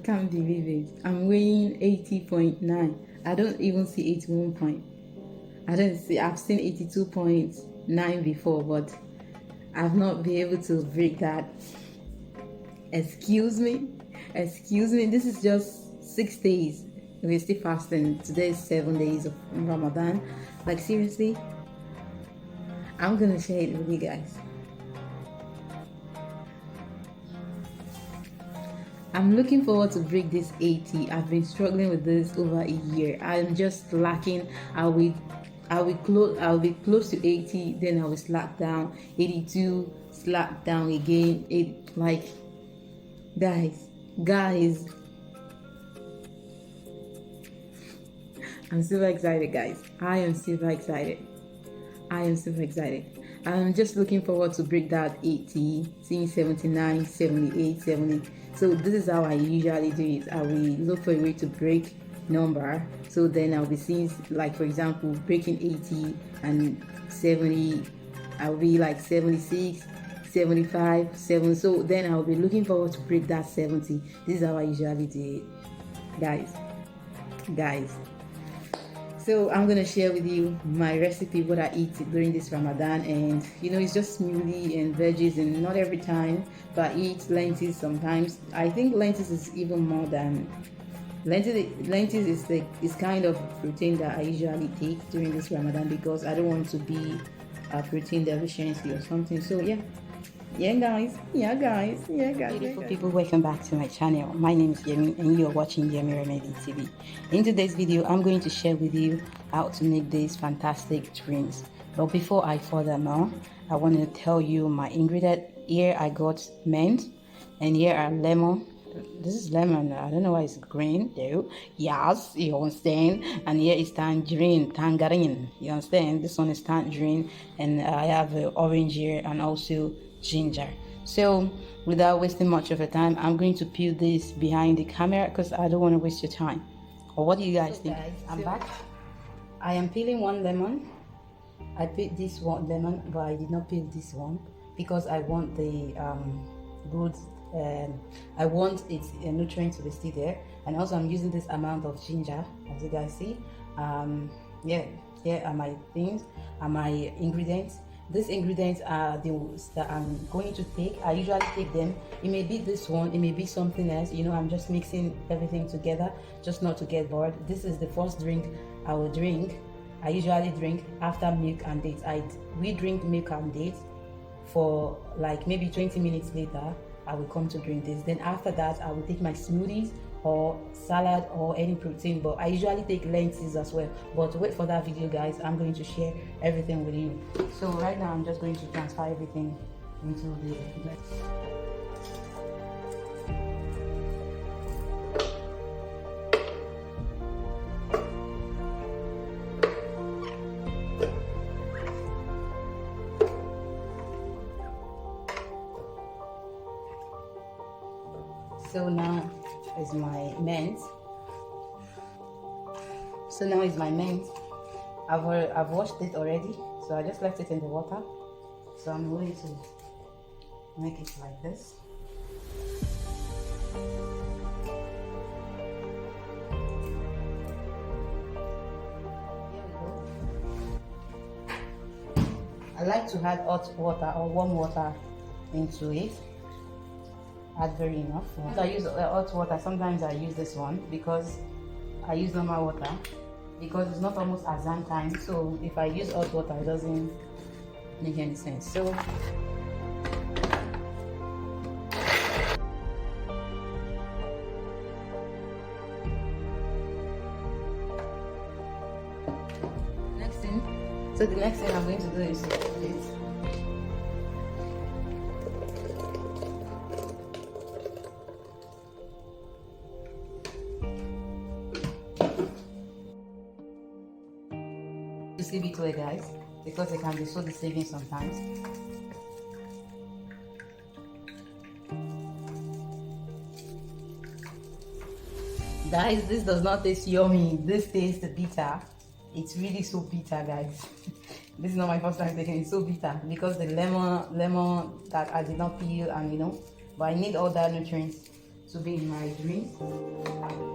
can't believe it. I'm weighing 80.9. I don't even see 81 point. I don't see. I've seen 82.9 before, but I've not been able to break that. Excuse me. This is just 6 days. We're still fasting. Today is 7 days of Ramadan. Like, seriously, I'm gonna share it with you guys. I'm looking forward to break this 80. I've been struggling with this over a year. I'm just lacking. I'll be close to 80, then I will slack down. 82, slack down again. Guys, I'm super excited, guys. I am super excited. I'm just looking forward to break that 80, seeing 79, 78, 70. So this is how I usually do it. I will look for a way to break number. So then I'll be seeing, like, for example, breaking 80 and 70. I'll be like 76, 75, 7. So then I'll be looking forward to break that 70. This is how I usually do it, guys. So I'm gonna share with you my recipe, what I eat during this Ramadan, and it's just smoothie and veggies, and not every time, but I eat lentils sometimes. I think lentils is even more than lentils is kind of protein that I usually take during this Ramadan because I don't want to be a protein deficiency or something. So yeah guys. Beautiful people, welcome back to my channel. My name is Yemi and you are watching Yemi Remedy TV. In today's video, I'm going to share with you how to make these fantastic drinks. But before I furthermore, I want to tell you my ingredient. Here I got mint, and here are lemon. This is lemon. I don't know why it's green though. Yes, you understand. And here is tangerine. You understand? This one is tangerine, and I have orange here and also ginger. So without wasting much of your time, I'm going to peel this behind the camera because I don't want to waste your time. Or what do you guys think? I'm back. I am peeling one lemon. I peeled this one lemon, but I did not peel this one because I want the good. I want its nutrients to be still there, and also I'm using this amount of ginger, as you guys see. Here are my things, are my ingredients. These ingredients are the ones that I'm going to take. I usually take them. It may be this one, it may be something else. I'm just mixing everything together, just not to get bored. This is the first drink I will drink. I usually drink after milk and dates. We drink milk and dates for like maybe 20 minutes later. I will come to drink this. Then after that, I will take my smoothies or salad or any protein, but I usually take lentils as well. But wait for that video, guys. I'm going to share everything with you. So right now I'm just going to transfer everything into the So now is my mint. I've washed it already, so I just left it in the water. So I'm going to make it like this. Here we go. I like to add hot water or warm water into it. Add very enough. I use hot water. Sometimes I use this one because I use normal water because it's not almost Azan time. So if I use hot water, it doesn't make any sense. So the next thing I'm going to do is this. Just leave it clear, guys, because it can be so deceiving sometimes. Guys, this does not taste yummy. This tastes bitter. It's really so bitter, guys. This is not my first time taking it. It's so bitter because the lemon that I did not peel, and but I need all that nutrients to be in my dreams.